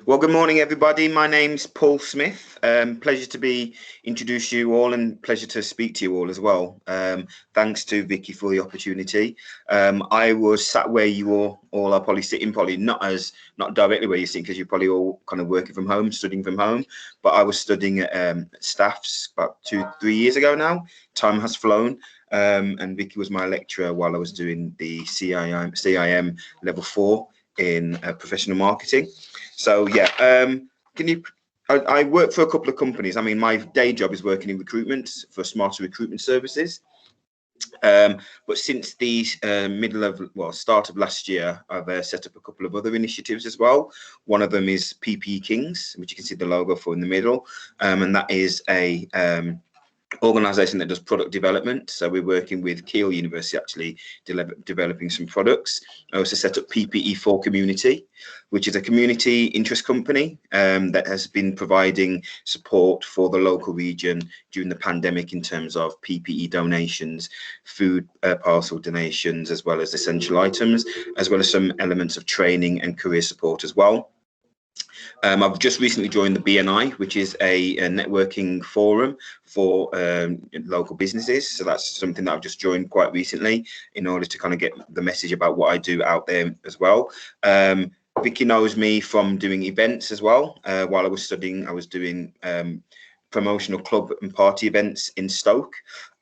Well, good morning, everybody. My name's Paul Smith. Pleasure to be introduced to you all, and pleasure to speak to you all as well. Thanks to Vicky for the opportunity. I was sat where you all are probably sitting, probably not directly where you're sitting, because you're probably all kind of working from home, studying from home. But I was studying at Staffs about 2-3 years ago now. Time has flown. And Vicky was my lecturer while I was doing the CIM level 4 in professional marketing. So yeah, I work for a couple of companies. I mean, my day job is working in recruitment for Smarter Recruitment Services. But since the start of last year, I've set up a couple of other initiatives as well. One of them is PPE Kings, which you can see the logo for in the middle, and that is a organisation that does product development. So we're working with Keele University, actually developing some products. I also set up PPE Community, which is a community interest company that has been providing support for the local region during the pandemic in terms of PPE donations, food parcel donations, as well as essential items, as well as some elements of training and career support as well. I've just recently joined the BNI, which is a networking forum for local businesses. So that's something that I've just joined quite recently in order to kind of get the message about what I do out there as well. Vicky knows me from doing events as well. While I was studying, I was doing promotional club and party events in Stoke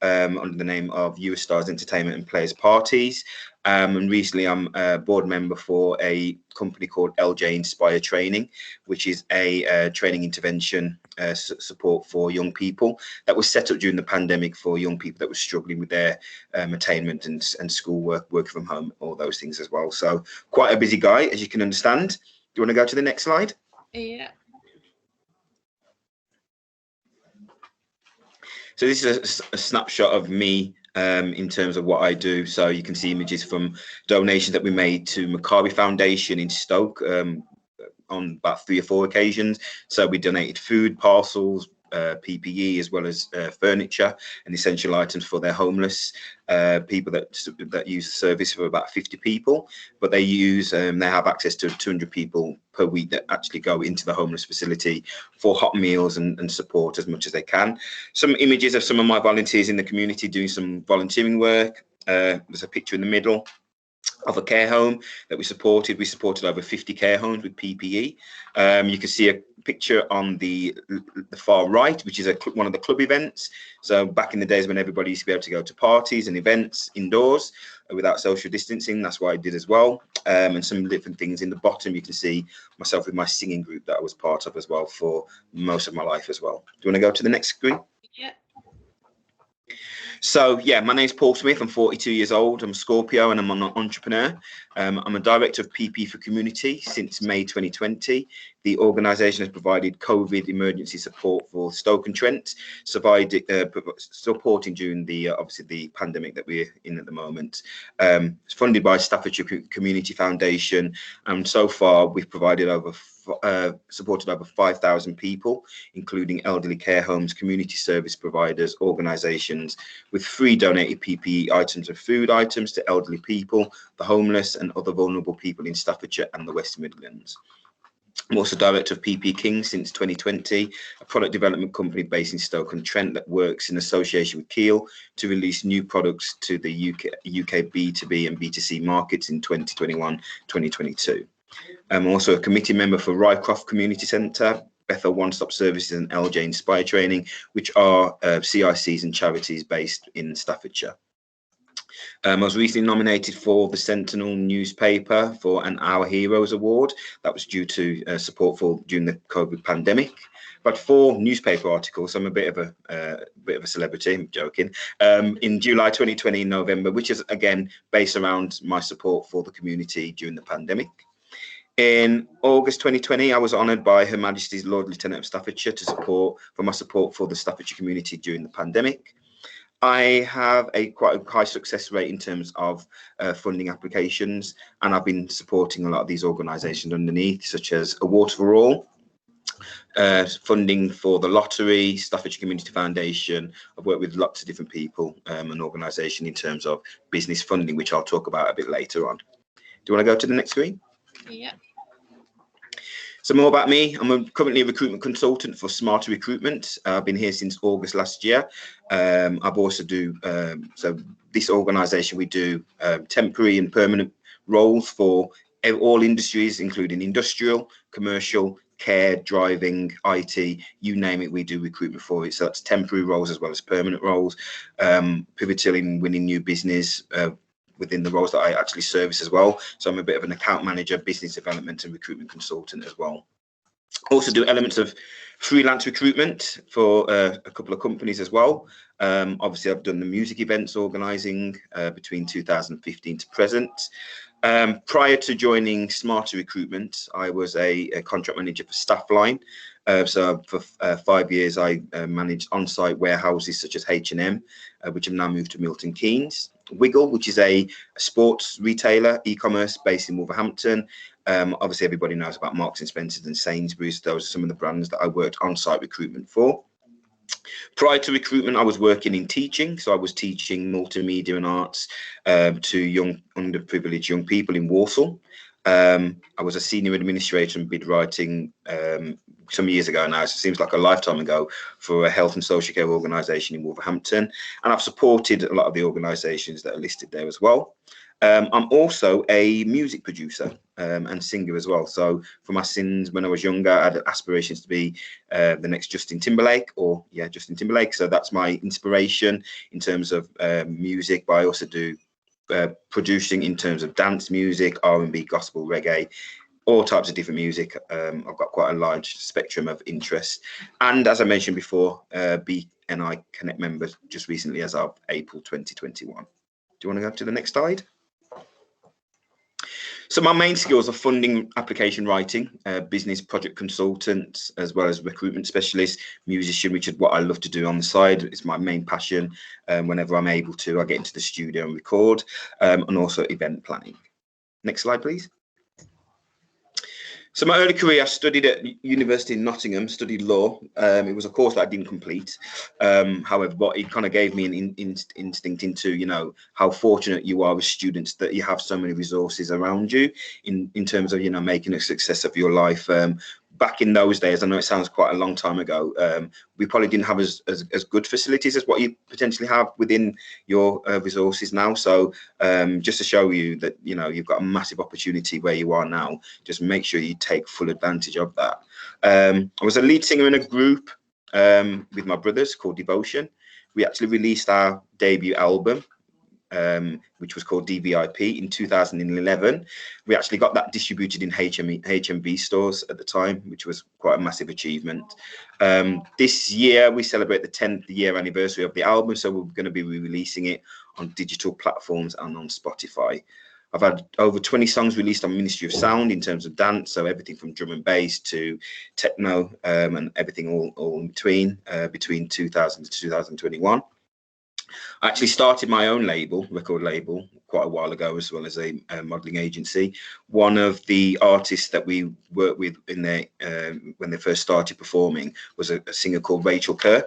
under the name of US Stars Entertainment and Players Parties. And recently I'm a board member for a company called LJ Inspire Training, which is a training intervention support for young people that was set up during the pandemic for young people that were struggling with their attainment and schoolwork, working from home, all those things as well. So quite a busy guy, as you can understand. Do you want to go to the next slide? Yeah. So this is a snapshot of me in terms of what I do. So you can see images from donations that we made to Maccabi Foundation in Stoke on about 3 or 4 occasions. So we donated food parcels, PPE, as well as furniture and essential items for their homeless people that use the service, for about 50 people. But they have access to 200 people per week that actually go into the homeless facility for hot meals and support as much as they can. Some images of some of my volunteers in the community doing some volunteering work. There's a picture in the middle of a care home that we supported. We supported over 50 care homes with PPE. You can see a picture on the far right, which is one of the club events. So back in the days when everybody used to be able to go to parties and events indoors without social distancing, that's what I did as well. And some different things. In the bottom, you can see myself with my singing group that I was part of as well for most of my life as well. Do you want to go to the next screen? Yeah. So yeah, my name's Paul Smith. I'm 42 years old. I'm a Scorpio and I'm an entrepreneur. I'm a director of PPE Community since May 2020. The organisation has provided COVID emergency support for Stoke-on-Trent, supporting during the obviously the pandemic that we're in at the moment. It's funded by Staffordshire Community Foundation, and so far we've provided supported over 5,000 people, including elderly care homes, community service providers, organisations, with free donated PPE items and food items to elderly people, the homeless and other vulnerable people in Staffordshire and the West Midlands. I'm also director of PPE Kings since 2020, a product development company based in Stoke-on-Trent that works in association with Keele to release new products to the UK B2B and B2C markets in 2021-2022. I'm also a committee member for Rycroft Community Centre, Bethel One Stop Services and LJ Inspire Training, which are CICs and charities based in Staffordshire. I was recently nominated for the Sentinel newspaper for an Our Heroes Award. That was due to support during the COVID pandemic. But 4 newspaper articles. I'm a bit of a celebrity. I'm joking. In July 2020, in November, which is again based around my support for the community during the pandemic. In August 2020, I was honoured by Her Majesty's Lord Lieutenant of Staffordshire for my support for the Staffordshire community during the pandemic. I have quite a high success rate in terms of funding applications, and I've been supporting a lot of these organisations underneath, such as A Water for All, funding for the lottery, Staffordshire Community Foundation. I've worked with lots of different people and organisations in terms of business funding, which I'll talk about a bit later on. Do you want to go to the next screen? Yeah. So more about me. I'm currently a recruitment consultant for Smarter Recruitment. I've been here since August last year. I've also so this organisation, we do temporary and permanent roles for all industries, including industrial, commercial, care, driving, IT, you name it, we do recruitment for it. So that's temporary roles as well as permanent roles, pivotal in winning new business within the roles that I actually service as well. So I'm a bit of an account manager, business development and recruitment consultant as well. Also do elements of freelance recruitment for a couple of companies as well. Obviously, I've done the music events organising between 2015 to present. Prior to joining Smarter Recruitment, I was a contract manager for Staffline. So for 5 years, I managed on-site warehouses such as H&M, which have now moved to Milton Keynes. Wiggle, which is a sports retailer, e-commerce based in Wolverhampton. Obviously, everybody knows about Marks and Spencer and Sainsbury's. Those are some of the brands that I worked on-site recruitment for. Prior to recruitment, I was working in teaching. So I was teaching multimedia and arts to young, underprivileged young people in Walsall. I was a senior administrator in bid writing some years ago now. So it seems like a lifetime ago, for a health and social care organisation in Wolverhampton. And I've supported a lot of the organisations that are listed there as well. I'm also a music producer and singer as well. So for my sins, when I was younger, I had aspirations to be the next Justin Timberlake, or Justin Timberlake. So that's my inspiration in terms of music. But I also do producing in terms of dance music, R&B, gospel, reggae, all types of different music. I've got quite a large spectrum of interest. And as I mentioned before, BNI Connect member just recently as of April 2021. Do you want to go to the next slide? So my main skills are funding, application writing, business project consultant, as well as recruitment specialist, musician, which is what I love to do on the side. It's my main passion. Whenever I'm able to, I get into the studio and record, and also event planning. Next slide, please. So my early career, I studied at University in Nottingham, studied law. It was a course that I didn't complete. However, but it kind of gave me an instinct into, you know, how fortunate you are as students that you have so many resources around you in terms of, you know, making a success of your life. Back in those days, I know it sounds quite a long time ago, we probably didn't have as good facilities as what you potentially have within your resources now. So just to show you that, you know, you've got a massive opportunity where you are now, just make sure you take full advantage of that. I was a lead singer in a group with my brothers called Devotion. We actually released our debut album, which was called DVIP, in 2011. We actually got that distributed in HMV stores at the time, which was quite a massive achievement. This year we celebrate the 10th year anniversary of the album, so we're going to be re-releasing it on digital platforms and on Spotify. I've had over 20 songs released on Ministry of Sound in terms of dance, so everything from drum and bass to techno, and everything all in between 2000 to 2021. I actually started my own record label, quite a while ago, as well as a modelling agency. One of the artists that we worked with in when they first started performing was a singer called Rachel Kerr.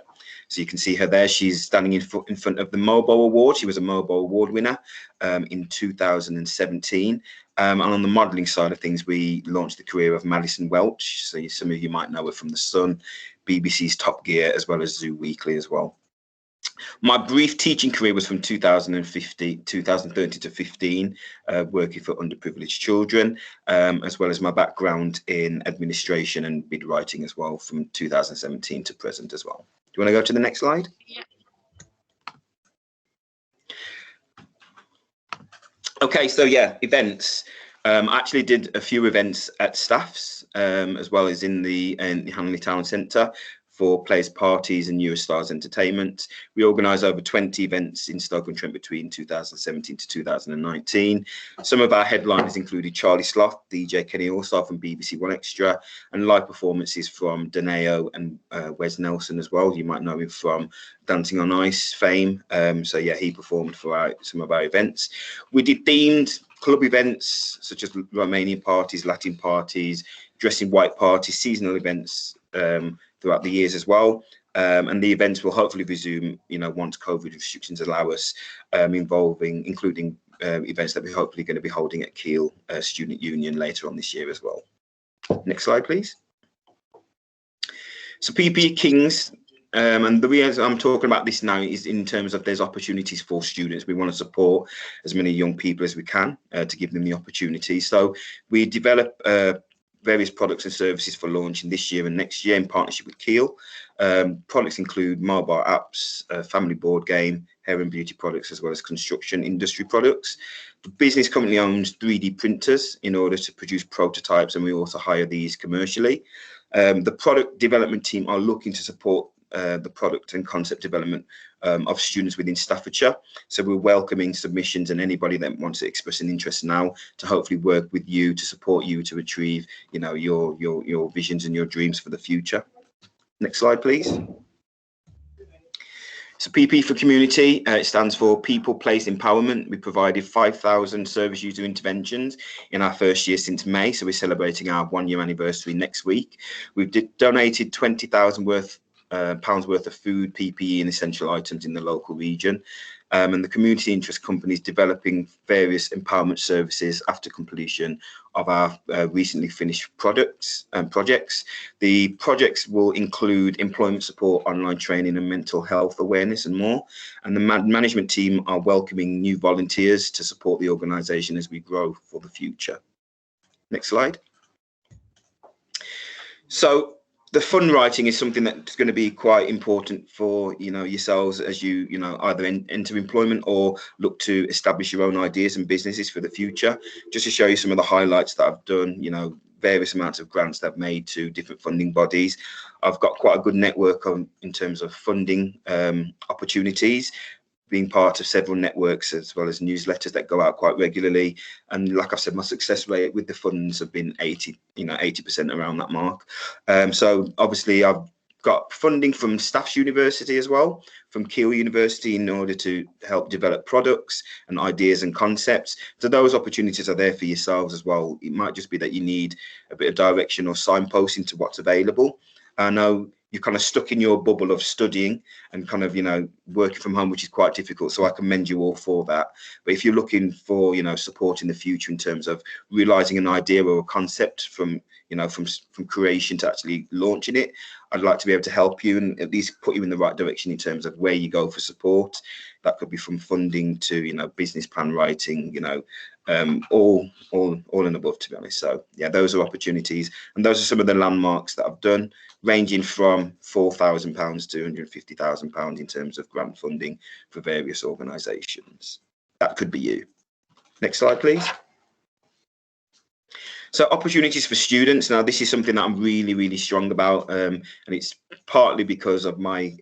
So you can see her there. She's standing in front of the MOBO Award. She was a MOBO Award winner in 2017. And on the modelling side of things, we launched the career of Madison Welch. So some of you might know her from The Sun, BBC's Top Gear, as well as Zoo Weekly as well. My brief teaching career was from 2013 to 15, working for underprivileged children, as well as my background in administration and bid writing as well from 2017 to present as well. Do you want to go to the next slide? Yeah. Okay, so yeah, events. I actually did a few events at Staffs, as well as in the Hanley Town Centre, for Players Parties and Eurostars Entertainment. We organised over 20 events in Stoke-on-Trent between 2017 to 2019. Some of our headliners included Charlie Sloth, DJ Kenny Allstar from BBC One Extra, and live performances from Daneo and Wes Nelson as well. You might know him from Dancing on Ice fame. So yeah, he performed for some of our events. We did themed club events such as Romanian parties, Latin parties, dressing white parties, seasonal events throughout the years as well, and the events will hopefully resume, you know, once COVID restrictions allow us, including events that we're hopefully going to be holding at Kiel Student Union later on this year as well. Next slide, please. So PPE Kings, and the reason I'm talking about this now is in terms of there's opportunities for students. We want to support as many young people as we can to give them the opportunity. So we develop various products and services for launching this year and next year in partnership with Kiel. Products include mobile apps, family board game, hair and beauty products, as well as construction industry products. The business currently owns 3D printers in order to produce prototypes, and we also hire these commercially. The product development team are looking to support the product and concept development of students within Staffordshire. So we're welcoming submissions and anybody that wants to express an interest now to hopefully work with you to support you to achieve, you know, your visions and your dreams for the future. Next slide, please. So PPE for Community, it stands for People, Place, Empowerment. We provided 5,000 service user interventions in our first year since May. So we're celebrating our 1-year anniversary next week. We've donated 20,000 pounds worth of food, PPE and essential items in the local region. And the community interest company is developing various empowerment services after completion of our recently finished products and projects. The projects will include employment support, online training and mental health awareness and more. And the management team are welcoming new volunteers to support the organisation as we grow for the future. Next slide. So the fund writing is something that's going to be quite important for, you know, yourselves as you either enter employment or look to establish your own ideas and businesses for the future. Just to show you some of the highlights that I've done, you know, various amounts of grants that I've made to different funding bodies. I've got quite a good network in terms of funding opportunities, being part of several networks as well as newsletters that go out quite regularly. And like I said, my success rate with the funds have been 80% around that mark. So obviously I've got funding from Staffordshire University as well, from Kiel University, in order to help develop products and ideas and concepts. So those opportunities are there for yourselves as well. It might just be that you need a bit of direction or signposting to what's available. I know you're kind of stuck in your bubble of studying and kind of, you know, working from home, which is quite difficult. So I commend you all for that. But if you're looking for, you know, support in the future in terms of realizing an idea or a concept from, you know, from creation to actually launching it, I'd like to be able to help you and at least put you in the right direction in terms of where you go for support. That could be from funding to, you know, business plan writing, you know, all and above, to be honest. So yeah, those are opportunities, and those are some of the landmarks that I've done, ranging from £4,000 to £150,000 in terms of grant funding for various organisations. That could be you. Next slide, please. So opportunities for students. Now, this is something that I'm really strong about, and it's partly because of my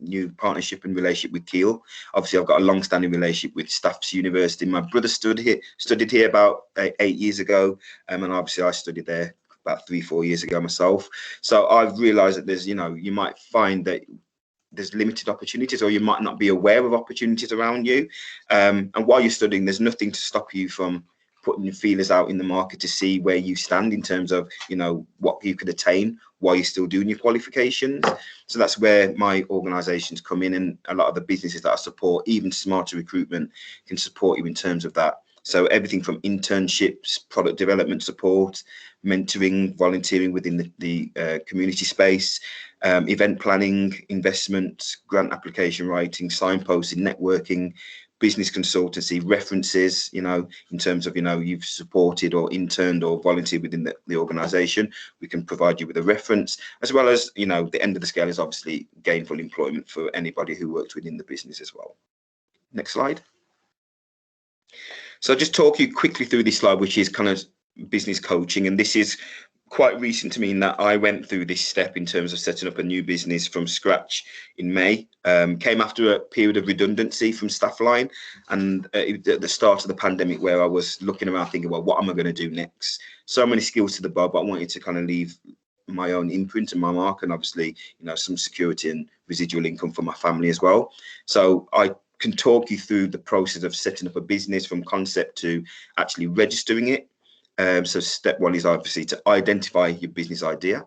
new partnership and relationship with Kiel. Obviously, I've got a long-standing relationship with Staffordshire University. My brother studied here about 8 years ago, and obviously I studied there about 3-4 years ago myself. So I've realised that there's, you know, you might find that there's limited opportunities, or you might not be aware of opportunities around you. And while you're studying, there's nothing to stop you from putting your feelers out in the market to see where you stand in terms of, you know, what you could attain while you're still doing your qualifications. So that's where my organisations come in, and a lot of the businesses that I support, even Smarter Recruitment, can support you in terms of that. So everything from internships, product development support, mentoring, volunteering within the community space, event planning, investment, grant application writing, signposting, networking, business consultancy, references, you know, in terms of, you know, you've supported or interned or volunteered within the organisation, we can provide you with a reference, as well as, you know, the end of the scale is obviously gainful employment for anybody who works within the business as well. Next slide. So I'll just talk you quickly through this slide, which is kind of business coaching. And this is quite recent to me in that I went through this step in terms of setting up a new business from scratch in May. Came after a period of redundancy from Staffline, and at the start of the pandemic, where I was looking around thinking, well, what am I going to do next? So many skills to the bow, but I wanted to kind of leave my own imprint and my mark, and obviously, you know, some security and residual income for my family as well. So I can talk you through the process of setting up a business from concept to actually registering it. So step one is obviously to identify your business idea.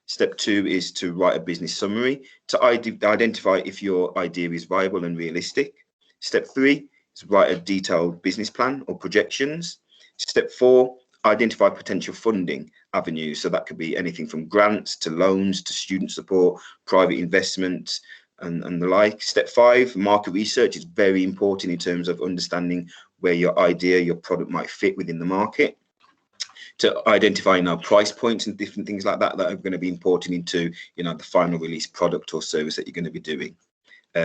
Step two is to write a business summary to identify if your idea is viable and realistic. Step three is write a detailed business plan or projections. Step four, identify potential funding avenues. So that could be anything from grants to loans to student support, private investment, and the like. Step 5, market research is very important in terms of understanding where your idea, your product might fit within the market. To identify price points and different things like that that are going to be important into the final release product or service that you're going to be doing.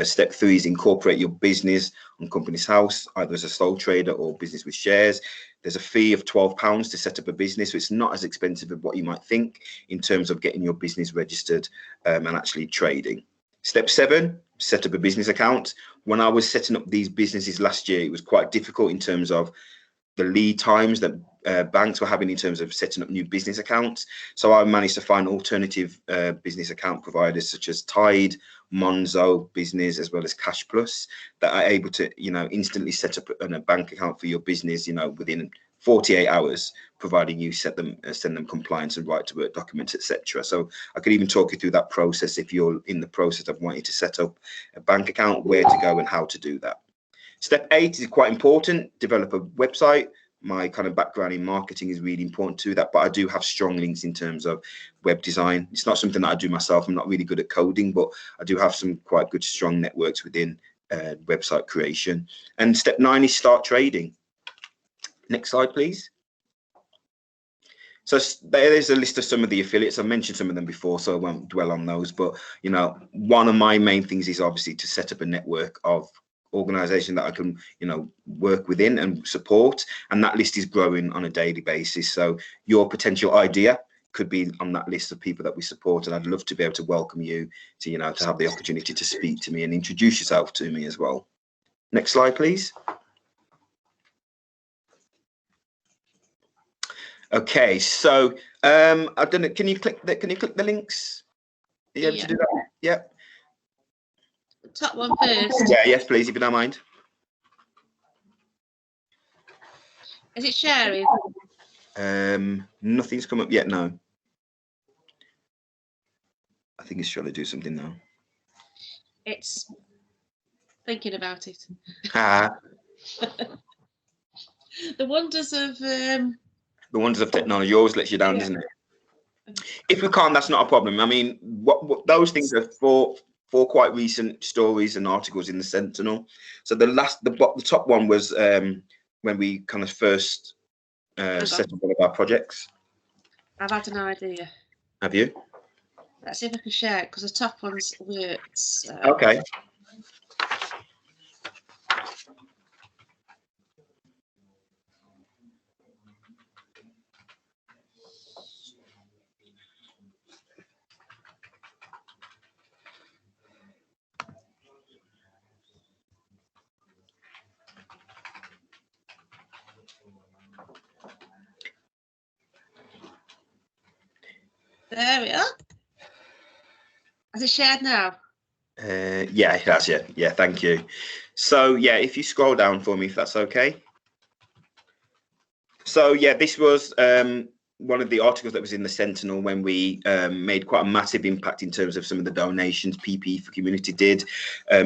Step 3 is incorporate your business on Companies House, either as a sole trader or business with shares. There's a fee of £12 to set up a business, so it's not as expensive as what you might think in terms of getting your business registered and actually trading. Step 7, set up a business account. When I was setting up these businesses last year, it was quite difficult in terms of the lead times that banks were having in terms of setting up new business accounts. So I managed to find alternative business account providers such as Tide, Monzo Business, as well as Cash Plus, that are able to instantly set up a bank account for your business within 48 hours, providing you send them compliance and right to work documents, etc. So I could even talk you through that process if you're in the process of wanting to set up a bank account, where to go and how to do that. Step 8 is quite important. Develop a website. My kind of background in marketing is really important to that, but I do have strong links in terms of web design. It's not something that I do myself. I'm not really good at coding, but I do have some quite good, strong networks within website creation. And step 9 is start trading. Next slide, please. So there's a list of some of the affiliates. I mentioned some of them before, so I won't dwell on those. But one of my main things is obviously to set up a network of organization that I can work within and support, and that list is growing on a daily basis. So your potential idea could be on that list of people that we support, and I'd love to be able to welcome you to to have the opportunity to speak to me and introduce yourself to me as well. Next slide, please. Okay, so I don't know, can you click the links? Are you able to do that? Yeah. Top one first. Yeah, yes, please, if you don't mind. Is it sharing? Nothing's come up yet, no. I think it's trying to do something now. It's thinking about it. The wonders of technology always lets you down, doesn't it? If we can't, that's not a problem. I mean, what those things are for quite recent stories and articles in the Sentinel. So the top one was when we kind of first set up one of our projects. I've had an idea. Have you? Let's see if I can share it, because the top one's works. Okay. There we are. Has it shared now? Yeah, it has. Yeah, thank you. So yeah, if you scroll down for me, if that's okay. So yeah, this was one of the articles that was in the Sentinel when we made quite a massive impact in terms of some of the donations PPE for Community did,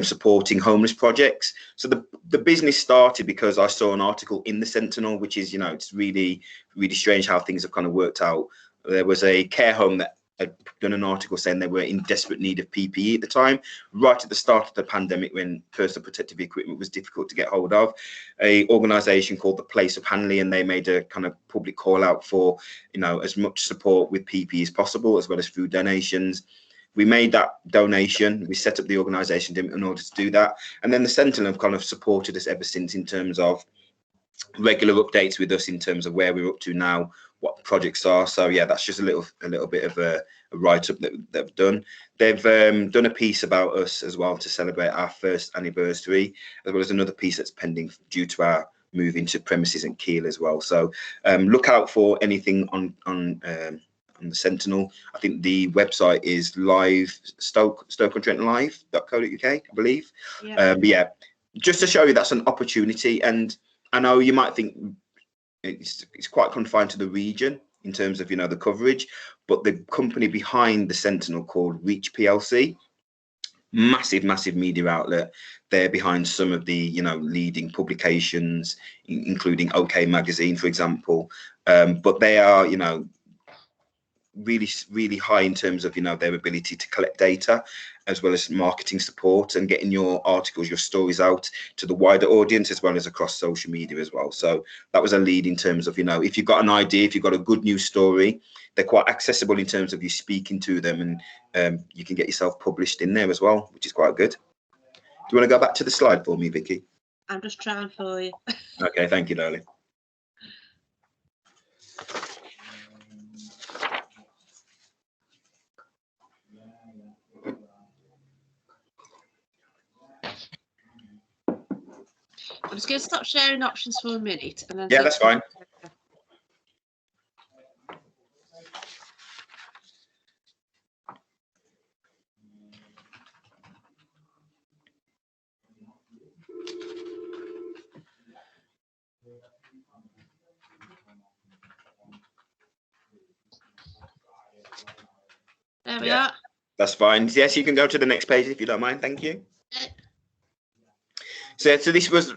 supporting homeless projects. So the business started because I saw an article in the Sentinel, which is, it's really, really strange how things have kind of worked out. There was a care home that had done an article saying they were in desperate need of PPE at the time, right at the start of the pandemic, when personal protective equipment was difficult to get hold of. A organisation called the Place of Hanley, and they made a kind of public call out for as much support with PPE as possible, as well as food donations. We made that donation. We set up the organisation in order to do that, and then the Sentinel have kind of supported us ever since in terms of regular updates with us in terms of where we're up to now, what the projects are. So yeah, that's just a little bit of a write-up that they've done. They've done a piece about us as well to celebrate our first anniversary, as well as another piece that's pending due to our move into premises in Kiel as well. So look out for anything on the Sentinel. I think the website is live Stoke-on-Trent live.co.uk, I believe. Yeah. But yeah, just to show you that's an opportunity. And I know you might think it's quite confined to the region in terms of the coverage, but the company behind the Sentinel, called Reach PLC, massive media outlet. They're behind some of the, you know, leading publications, including OK Magazine, for example. But they are, you know, really high in terms of, you know, their ability to collect data, as well as marketing support and getting your articles, your stories out to the wider audience, as well as across social media as well. So that was a lead in terms of, you know, if you've got an idea, if you've got a good news story, they're quite accessible in terms of you speaking to them, and you can get yourself published in there as well, which is quite good. Do you want to go back to the slide for me, Vicky? I'm just trying for you. Okay, thank you, darling. I'm just going to stop sharing options for a minute, and then Yeah, that's fine. There we are. That's fine. Yes, you can go to the next page if you don't mind. Thank you. So this was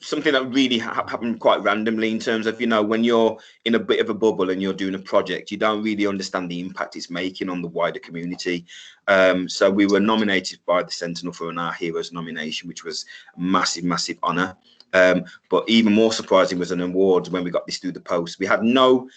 something that really happened quite randomly in terms of, you know, when you're in a bit of a bubble and you're doing a project, you don't really understand the impact it's making on the wider community. So we were nominated by the Sentinel for an Our Heroes nomination, which was a massive honour. But even more surprising was an award when we got this through the post. We had no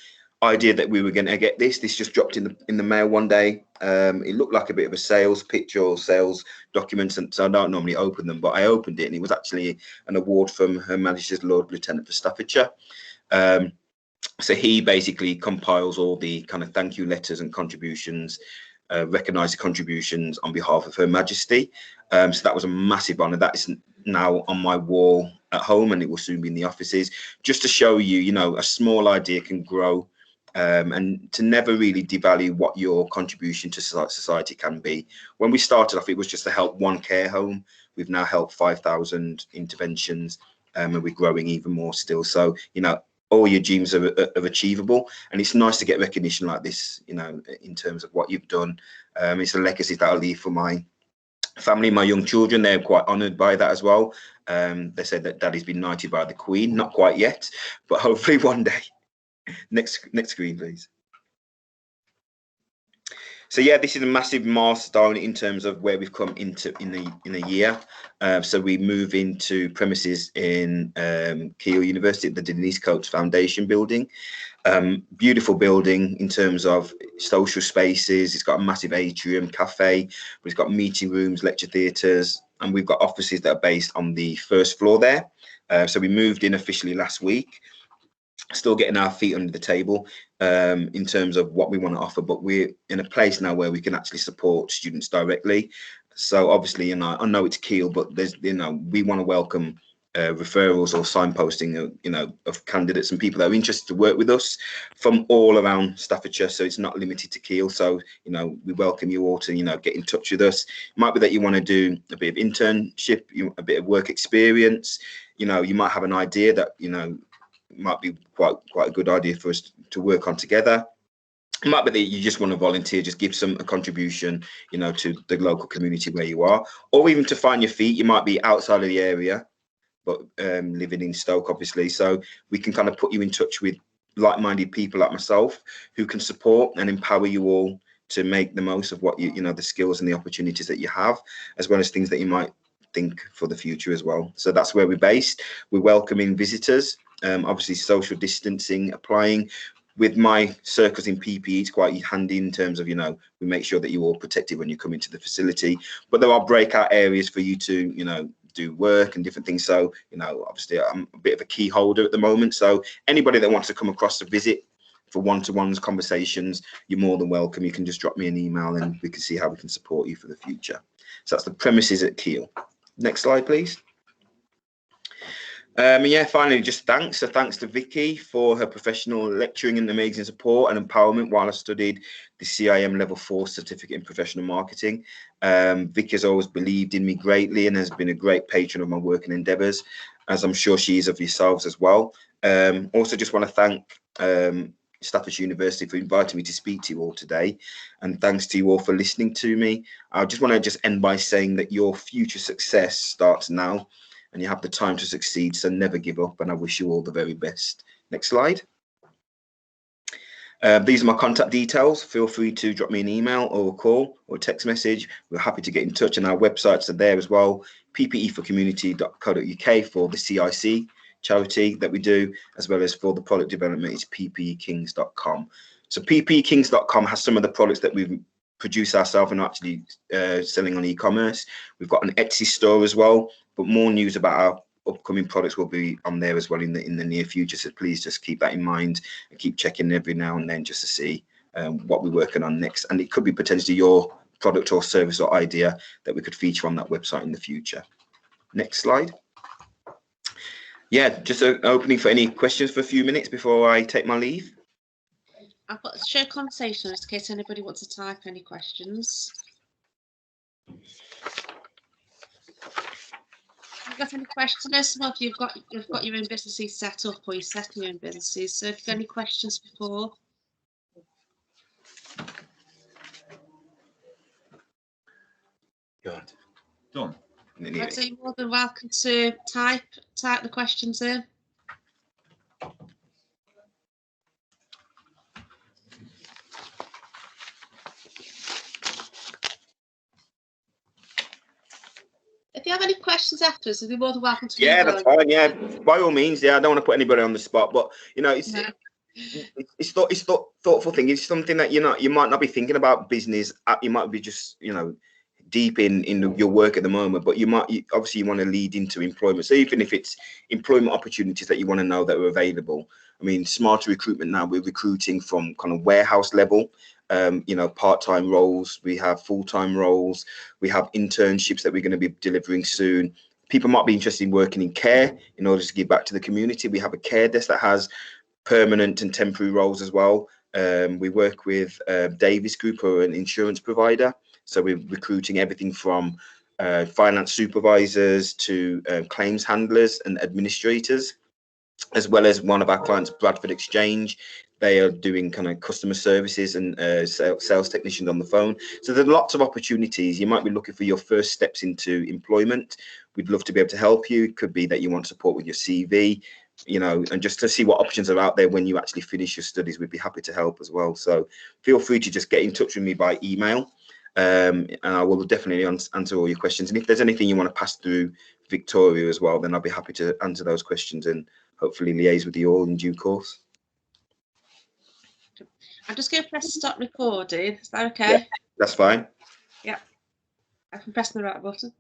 idea that we were going to get this. This just dropped in the mail one day. It looked like a bit of a sales pitch or sales documents, and so I don't normally open them, but I opened it, and it was actually an award from Her Majesty's Lord Lieutenant for Staffordshire. So he basically compiles all the kind of thank you letters and contributions, recognise the contributions on behalf of Her Majesty. So that was a massive honour. That is now on my wall at home, and it will soon be in the offices, just to show you, you know, a small idea can grow. And to never really devalue what your contribution to society can be. When we started off, it was just to help one care home. We've now helped 5,000 interventions, and we're growing even more still. So, you know, all your dreams are achievable, and it's nice to get recognition like this, you know, in terms of what you've done. It's a legacy that I'll leave for my family, my young children. They're quite honoured by that as well. They said that Daddy's been knighted by the Queen, not quite yet, but hopefully one day. Next screen, please. So yeah, this is a massive milestone in terms of where we've come into in a year. So we move into premises in Keele University, the Denise Coates Foundation building. Beautiful building in terms of social spaces. It's got a massive atrium, cafe, but it's got meeting rooms, lecture theatres, and we've got offices that are based on the first floor there. So we moved in officially last week. Still getting our feet under the table in terms of what we want to offer, but we're in a place now where we can actually support students directly. So obviously, you know, I know it's Keele, but there's, you know, we want to welcome referrals or signposting, you know, of candidates and people that are interested to work with us from all around Staffordshire. So it's not limited to Keele. So, you know, we welcome you all to, you know, get in touch with us. It might be that you want to do a bit of internship, a bit of work experience. You know, you might have an idea that, you know, might be quite a good idea for us to work on together. It might be that you just want to volunteer, just give a contribution, you know, to the local community where you are, or even to find your feet. You might be outside of the area, but living in Stoke, obviously. So we can kind of put you in touch with like-minded people like myself who can support and empower you all to make the most of what you know, the skills and the opportunities that you have, as well as things that you might think for the future as well. So that's where we're based. We're welcoming visitors. Obviously, social distancing applying. With my circles in PPE, it's quite handy in terms of, you know, we make sure that you're all protected when you come into the facility. But there are breakout areas for you to, you know, do work and different things. So, you know, obviously I'm a bit of a key holder at the moment. So anybody that wants to come across to visit for one-to-ones conversations, you're more than welcome. You can just drop me an email and we can see how we can support you for the future. So that's the premises at Keele. Next slide, please. Yeah, finally, just thanks. So thanks to Vicky for her professional lecturing and amazing support and empowerment while I studied the CIM Level 4 Certificate in Professional Marketing. Vicky has always believed in me greatly and has been a great patron of my work and endeavours, as I'm sure she is of yourselves as well. Also, just want to thank Staffordshire University for inviting me to speak to you all today, and thanks to you all for listening to me. I just want to end by saying that your future success starts now, and you have the time to succeed, so never give up, and I wish you all the very best. Next slide. These are my contact details. Feel free to drop me an email or a call or a text message. We're happy to get in touch, and our websites are there as well. PPEforcommunity.co.uk for the CIC charity that we do, as well as for the product development is ppekings.com. So ppekings.com has some of the products that we've produced ourselves and actually selling on e-commerce. We've got an Etsy store as well, but more news about our upcoming products will be on there as well in the near future. So please just keep that in mind and keep checking every now and then just to see what we're working on next. And it could be potentially your product or service or idea that we could feature on that website in the future. Next slide. Yeah, just an opening for any questions for a few minutes before I take my leave. I've got share conversation in case anybody wants to type any questions. Have you got any questions? I know some of you've got your own businesses set up, or you're setting your own businesses. So if you've got any questions before. Good. Done. I'd say you're more than welcome to type the questions in. If you have any questions afterwards, you'll be more than welcome to. Yeah, that's fine. Yeah, by all means. Yeah, I don't want to put anybody on the spot, but you know, it's thoughtful thing. It's something that you might not be thinking about business. You might be just deep in your work at the moment, but obviously you want to lead into employment. So even if it's employment opportunities that you want to know that are available. I mean, smarter recruitment now, we're recruiting from kind of warehouse level, part-time roles. We have full-time roles. We have internships that we're going to be delivering soon. People might be interested in working in care in order to give back to the community. We have a care desk that has permanent and temporary roles as well. We work with Davis Group, or an insurance provider. So we're recruiting everything from finance supervisors to claims handlers and administrators, as well as one of our clients, Bradford Exchange. They are doing kind of customer services and sales technicians on the phone. So there's lots of opportunities. You might be looking for your first steps into employment. We'd love to be able to help you. It could be that you want support with your CV, and just to see what options are out there when you actually finish your studies. We'd be happy to help as well. So feel free to just get in touch with me by email. And I will definitely answer all your questions. And if there's anything you want to pass through Victoria as well, then I'll be happy to answer those questions and hopefully liaise with you all in due course. I'm just going to press stop recording. Is that okay? Yeah, that's fine. Yeah. I can press the right button.